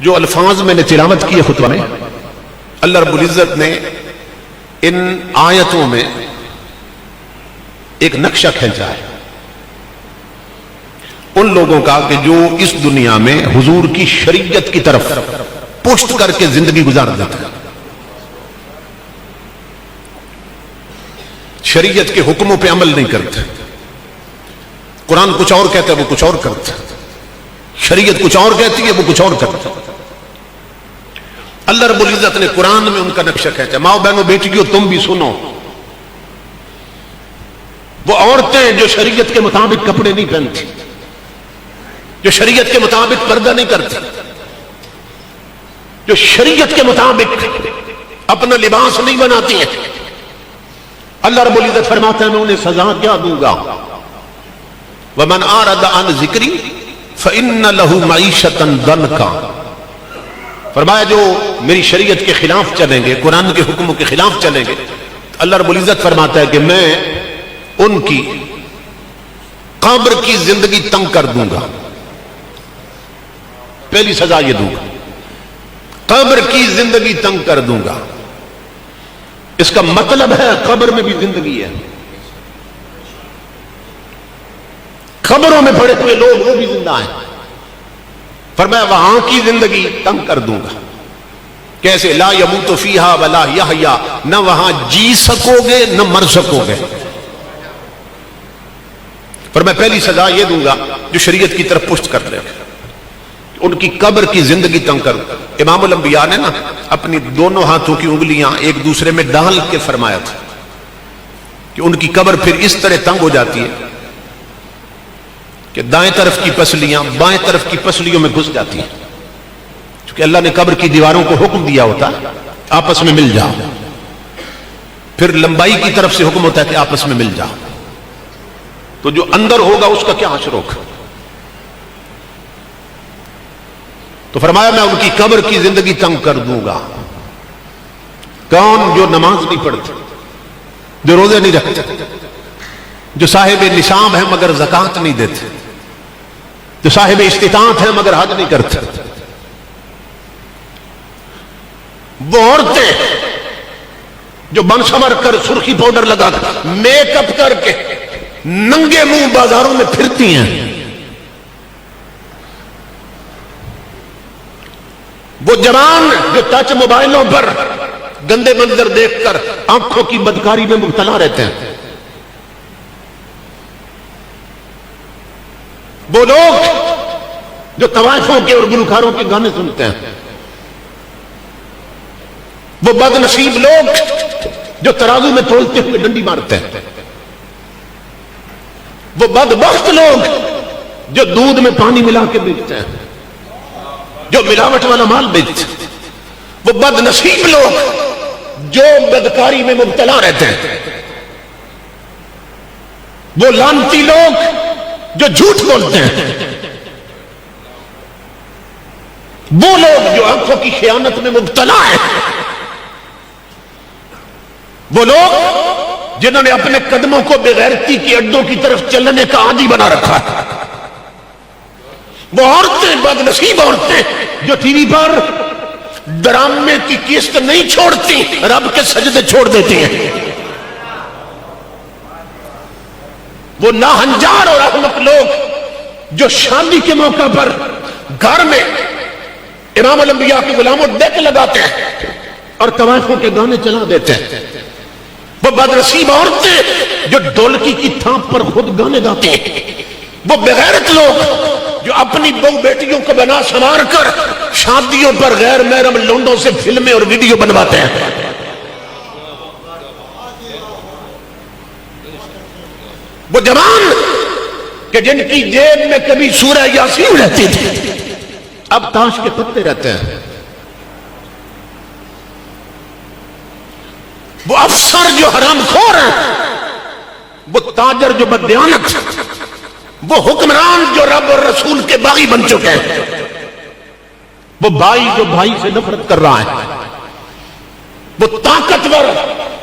جو الفاظ میں نے تلاوت کیے خطبہ میں، اللہ رب العزت نے ان آیتوں میں ایک نقشہ کھینچا ہے ان لوگوں کا کہ جو اس دنیا میں حضور کی شریعت کی طرف پشت کر کے زندگی گزار دیتا ہے، شریعت کے حکموں پہ عمل نہیں کرتے، قرآن کچھ اور کہتا ہے وہ کچھ اور کرتا ہے، شریعت کچھ اور کہتی ہے وہ کچھ اور کرتا ہے۔ اللہ رب العزت نے قرآن میں ان کا نقشہ کھینچا۔ ماں بہنوں بیٹیوں تم بھی سنو، وہ عورتیں جو شریعت کے مطابق کپڑے نہیں پہنتی، جو شریعت کے مطابق پردہ نہیں کرتی، جو شریعت کے مطابق اپنا لباس نہیں بناتی ہیں، اللہ رب العزت فرماتا ہے میں انہیں سزا کیا دوں گا، وَمَنْ أَعْرَضَ عَنْ ذِكْرِي فَإِنَّ لَهُ مَعِيشَةً ضَنْكًا۔ فرمایا جو میری شریعت کے خلاف چلیں گے، قرآن کے حکموں کے خلاف چلیں گے، اللہ رب العزت فرماتا ہے کہ میں ان کی قبر کی زندگی تنگ کر دوں گا۔ پہلی سزا یہ دوں گا، قبر کی زندگی تنگ کر دوں گا۔ اس کا مطلب ہے قبر میں بھی زندگی ہے، قبروں میں پڑے ہوئے لوگ وہ بھی زندہ ہیں۔ فرمایا وہاں کی زندگی تنگ کر دوں گا۔ کیسے؟ لا یموت فیہا ولا یحیا، نہ وہاں جی سکو گے نہ مر سکو گے۔ فرمایا پہلی سزا یہ دوں گا جو شریعت کی طرف پشت کر لے، ان کی قبر کی زندگی تنگ کر۔ امام الانبیاء نے نا اپنی دونوں ہاتھوں کی انگلیاں ایک دوسرے میں ڈال کے فرمایا تھا کہ ان کی قبر پھر اس طرح تنگ ہو جاتی ہے کہ دائیں طرف کی پسلیاں بائیں طرف کی پسلیوں میں گھس جاتی ہیں، کیونکہ اللہ نے قبر کی دیواروں کو حکم دیا ہوتا آپس میں مل جاؤ، پھر لمبائی کی طرف سے حکم ہوتا ہے کہ آپس میں مل جاؤ، تو جو اندر ہوگا اس کا کیا حشر ہوگا۔ تو فرمایا میں ان کی قبر کی زندگی تنگ کر دوں گا۔ کون؟ جو نماز نہیں پڑھتے، جو روزے نہیں رکھتے، جو صاحب نصاب ہیں مگر زکوٰۃ نہیں دیتے، جو صاحب استطاعت ہیں مگر حج نہیں کرتے، وہ عورتیں جو بن سمر کر سرخی پاؤڈر لگا کر میک اپ کر کے ننگے منہ بازاروں میں پھرتی ہیں، وہ جوان جو ٹچ موبائلوں پر گندے منظر دیکھ کر آنکھوں کی بدکاری میں مبتلا رہتے ہیں، وہ لوگ جو طوائفوں کے اور گلوکاروں کے گانے سنتے ہیں، وہ بد نصیب لوگ جو ترازو میں تولتے ہوئے ڈنڈی مارتے ہیں، وہ بدبخت لوگ جو دودھ میں پانی ملا کے بیچتے ہیں، جو ملاوٹ والا مال بیچتے ہیں، وہ بد نصیب لوگ جو بدکاری میں مبتلا رہتے ہیں، وہ لعنتی لوگ جو جھوٹ بولتے ہیں، وہ لوگ جو آنکھوں کی خیانت میں مبتلا ہیں، وہ لوگ جنہوں نے اپنے قدموں کو بغیرتی کی اڈوں کی طرف چلنے کا عادی بنا رکھا ہے، وہ عورتیں بد نصیب عورتیں جو ٹی وی پر ڈرامے کی قسط نہیں چھوڑتی، رب کے سجدے چھوڑ دیتی ہیں، وہ ناہنجار اور احمق لوگ جو شادی کے موقع پر گھر میں امام الانبیاء کے غلاموں ڈیک لگاتے ہیں اور طوائفوں کے گانے چلا دیتے ہیں، وہ بدنصیب عورتیں جو ڈولکی کی تھاپ پر خود گانے گاتے ہیں، وہ بغیرت لوگ جو اپنی بہو بیٹیوں کو بنا سنوار کر شادیوں پر غیر محرم لونڈوں سے فلمیں اور ویڈیو بنواتے ہیں، وہ جوان کہ جن کی جیب میں کبھی سورہ یاسین رہتی تھی اب تاش کے پتے رہتے ہیں، وہ افسر جو حرام خور ہیں، وہ تاجر جو بددیانت، وہ حکمران جو رب اور رسول کے باغی بن چکے ہیں، وہ بھائی جو بھائی سے نفرت کر رہا ہے، وہ طاقتور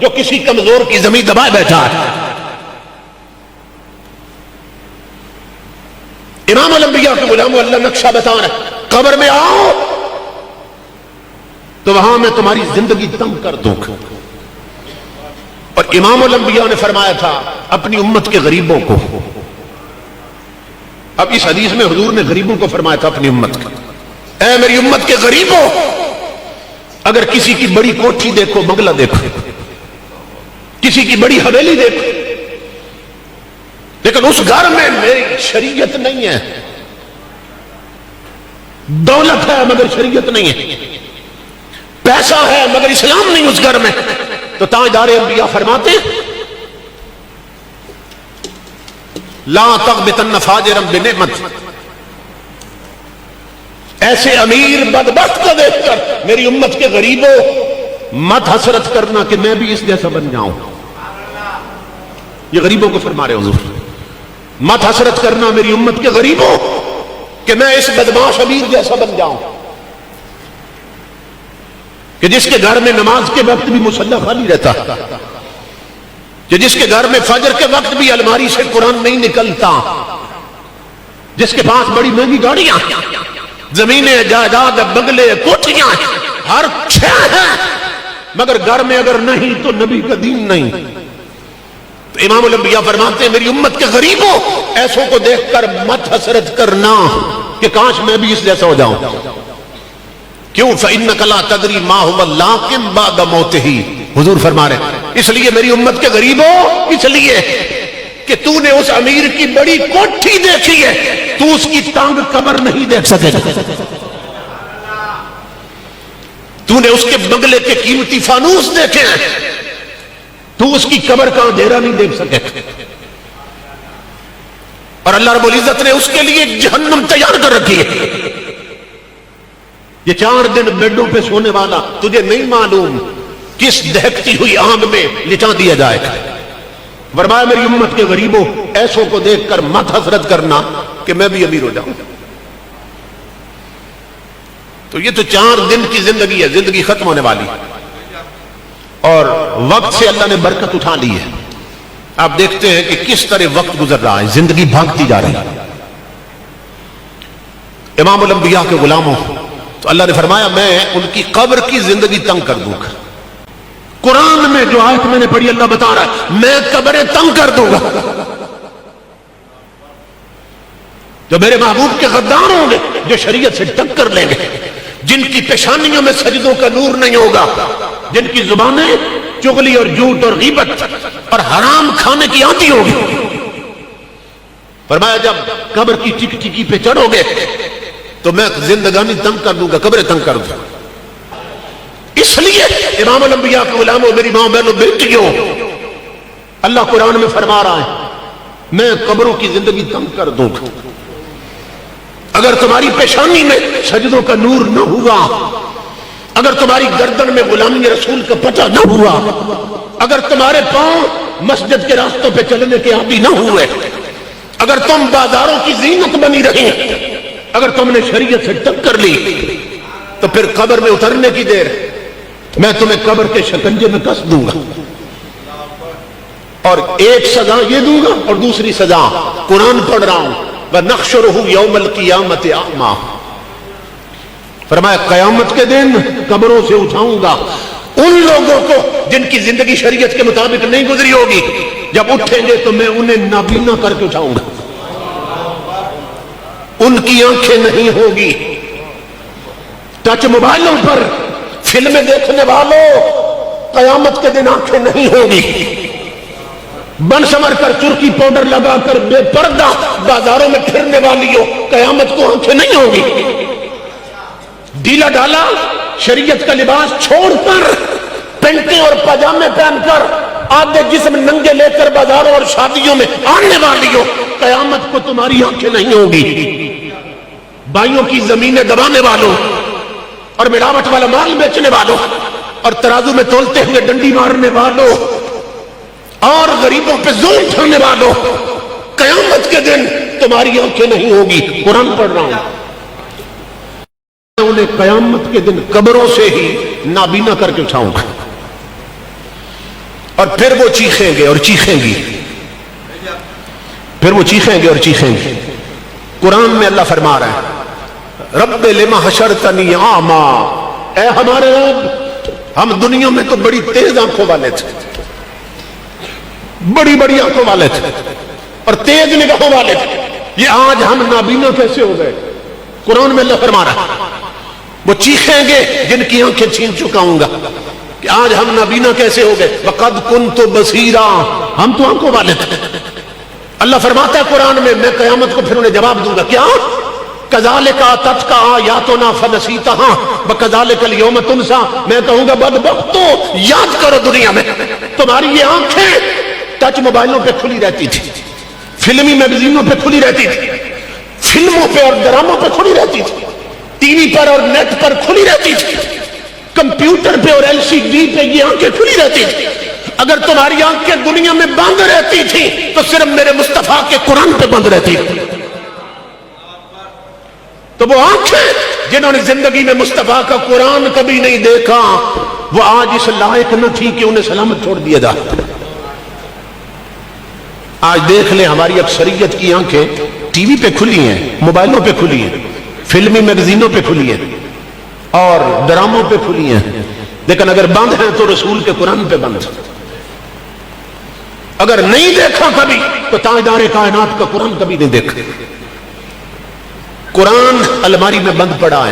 جو کسی کمزور کی زمین دبائے بیٹھا ہے۔ امام الانبیاء کے غلاموں اللہ نقشہ بتا رہا ہے، قبر میں آؤ تو وہاں میں تمہاری زندگی تنگ کر دوں گا. اور امام الانبیاء نے فرمایا تھا اپنی امت کے غریبوں کو. اب اس حدیث میں حضور نے غریبوں کو فرمایا تھا اپنی امت کا. اے میری امت کے غریبوں، اگر کسی کی بڑی کوٹھی دیکھو، بنگلہ دیکھو، کسی کی بڑی حویلی دیکھو، لیکن اس گھر میں میری شریعت نہیں ہے، دولت ہے مگر شریعت نہیں ہے، پیسہ ہے مگر اسلام نہیں اس گھر میں، تو تاجدار انبیاء فرماتے لا تغبطن فاجرا بنعمت، ایسے امیر بدبخت کو دیکھ کر میری امت کے غریبوں مت حسرت کرنا کہ میں بھی اس جیسا بن جاؤں. یہ غریبوں کو فرما رہے حضور، مت حسرت کرنا میری امت کے غریبوں کہ میں اس بدماش امیر جیسا بن جاؤں کہ جس کے گھر میں نماز کے وقت بھی مصلی خالی رہتا، کہ جس کے گھر میں فجر کے وقت بھی الماری سے قرآن نہیں نکلتا، جس کے پاس بڑی مہنگی گاڑیاں، زمینیں، جائیداد، بنگلے، کوٹھیاں، ہر شے ہے، مگر گھر میں اگر نہیں تو نبی کا دین نہیں. تو امام الانبیاء فرماتے ہیں میری امت کے غریبوں، ایسوں کو دیکھ کر مت حسرت کرنا کہ کاش میں بھی اس جیسا ہو جاؤں. کیوں؟ فَإِنَّكَ لَا تَدْرِي مَا هُوَ الْعَاقِبُ بَعْدَ مَوْتِهِ. حضور فرما رہے ہیں اس لیے میری امت کے غریبوں، اس لیے کہ تو نے اس امیر کی بڑی کوٹھی دیکھی ہے، تو اس کی تنگ قبر نہیں دیکھ سکے گا. تو نے اس کے بنگلے کے قیمتی فانوس دیکھے ہیں، تو اس کی قبر کا اندھیرا نہیں دیکھ سکے. اور اللہ رب العزت نے اس کے لیے جہنم تیار کر رکھی ہے. یہ 4 دن بیڈوں پہ سونے والا تجھے نہیں معلوم کس دہکتی ہوئی آگ میں لٹا دیا جائے گا. فرمایا میری امت کے غریبوں، ایسوں کو دیکھ کر مت حسرت کرنا کہ میں بھی امیر ہو جاؤں. تو یہ تو 4 دن کی زندگی ہے، زندگی ختم ہونے والی، اور وقت سے اللہ نے برکت اٹھا لی ہے. آپ دیکھتے ہیں کہ کس طرح وقت گزر رہا ہے، زندگی بھاگتی جا رہی ہے. امام الانبیاء کے غلاموں، تو اللہ نے فرمایا میں ان کی قبر کی زندگی تنگ کر دوں گا. قرآن میں جو آیت میں نے پڑھی اللہ بتا رہا ہے میں قبریں تنگ کر دوں گا. جو میرے محبوب کے غدار ہوں گے، جو شریعت سے ٹکر لیں گے، جن کی پیشانیوں میں سجدوں کا نور نہیں ہوگا، جن کی زبانیں چغلی اور جھوٹ اور غیبت اور حرام کھانے کی آتی ہوگی. فرمایا جب قبر کی ٹک ٹکی پہ چڑھو گے تو میں زندگانی تنگ کر دوں گا، قبریں تنگ کر دوں گا. اس لیے امام الانبیاء کے غلاموں، میری ماں بہنوں بیٹیوں، اللہ قرآن میں فرما رہا ہے میں قبروں کی زندگی تنگ کر دوں گا. اگر تمہاری پیشانی میں سجدوں کا نور نہ ہوا، اگر تمہاری گردن میں غلامی رسول کا پتہ نہ ہوا، اگر تمہارے پاؤں مسجد کے راستوں پہ چلنے کے عادی نہ ہوئے، اگر تم بازاروں کی زینت بنی رہی، اگر تم نے شریعت سے ٹکر لی، تو پھر قبر میں اترنے کی دیر میں تمہیں قبر کے شکنجے میں کس دوں گا. اور ایک سزا یہ دوں گا اور دوسری سزا قرآن پڑھ رہا ہوں وَنَحْشُرُهُ يَوْمَ الْقِيَامَةِ أَعْمَى. فرمایا قیامت کے دن قبروں سے اٹھاؤں گا ان لوگوں کو جن کی زندگی شریعت کے مطابق نہیں گزری ہوگی. جب اٹھیں گے تو میں انہیں نابینا کر کے اٹھاؤں گا، ان کی آنکھیں نہیں ہوگی. ٹچ موبائلوں پر فلمیں دیکھنے والوں قیامت کے دن آنکھیں نہیں ہوگی. بن سمر کر ترکی پاؤڈر لگا کر بے پردہ بازاروں میں پھرنے والی ہو قیامت کو آنکھیں نہیں ہوگی. ڈھیلا ڈالا شریعت کا لباس چھوڑ کر پینٹیں اور پاجامے پہن کر آدھے جسم ننگے لے کر بازاروں اور شادیوں میں آنے والی ہو قیامت کو تمہاری آنکھیں نہیں ہوگی. بھائیوں کی زمینیں دبانے والوں اور ملاوٹ والا مال بیچنے والوں اور ترازو میں تولتے ہوئے ڈنڈی مارنے والوں اور غریبوں پہ ظلم اٹھانے والوں، قیامت کے دن تمہاری آنکھیں نہیں ہوگی. قرآن پڑھ رہا ہوں. انہیں قیامت کے دن قبروں سے ہی نابینا کر کے اٹھاؤں گا اور پھر وہ چیخیں گے اور چیخیں گی، پھر وہ چیخیں گے اور چیخیں گے. قرآن میں اللہ فرما رہا ہے رب لما حشرتنی اعمی، اے ہمارے رب، ہم دنیا میں تو بڑی تیز آنکھوں والے تھے، بڑی بڑی آنکھوں والے تھے اور تیز نگاہوں والے تھے، یہ آج ہم نابینا کیسے ہو گئے؟ قرآن میں اللہ فرما رہا ہے وہ چیخیں گے جن کی آنکھیں چھین چکا ہوں گا کہ آج ہم نابینا کیسے ہو گئے؟ وَقَدْ كُنْتُ بَصِيرًا، ہم تو آنکھوں والے تھے۔ اللہ فرماتا ہے قرآن میں قیامت کو پھر انہیں جواب دوں گا، کیا کذالک آتتک آیاتنا فنسیتہا وکذالک اليوم تنسیٰ، میں کہوں گا بدبختو یاد کرو دنیا میں تمہاری یہ آنکھیں ٹچ موبائلوں پہ کھلی رہتی تھی، فلمی میگزینوں پہ کھلی رہتی تھی، فلموں پہ اور ڈراموں پہ کھلی رہتی تھی، ٹی وی پر اور نیٹ پر کھلی رہتی تھی، کمپیوٹر پہ اور ایل سی ڈی پہ یہ آنکھیں کھلی رہتی تھی۔ اگر تمہاری آنکھیں دنیا میں بند رہتی تھی تو صرف میرے مصطفیٰ کے قرآن پہ بند رہتی تھی۔ تو وہ آنکھیں جنہوں نے زندگی میں مصطفیٰ کا قرآن کبھی نہیں دیکھا، وہ آج اس لائق نہ تھی کہ انہیں سلامت چھوڑ دیا جائے۔ آج دیکھ لیں ہماری اکثریت کی آنکھیں ٹی وی پہ کھلی ہیں، موبائلوں پہ کھلی ہیں، فلمی میگزینوں پہ کھلی ہیں اور ڈراموں پہ کھلی ہیں، لیکن اگر بند ہیں تو رسول کے قرآن پہ بند۔ اگر نہیں دیکھا کبھی تو تاجدار کائنات کا قرآن کبھی نہیں دیکھا۔ قرآن الماری میں بند پڑا ہے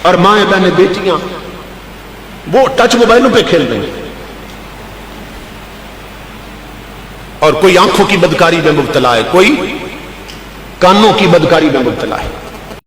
اور مائیں بہنیں بیٹیاں وہ ٹچ موبائلوں پہ کھیل رہی ہیں اور کوئی آنکھوں کی بدکاری میں مبتلا ہے، کوئی کانوں کی بدکاری میں مبتلا ہے۔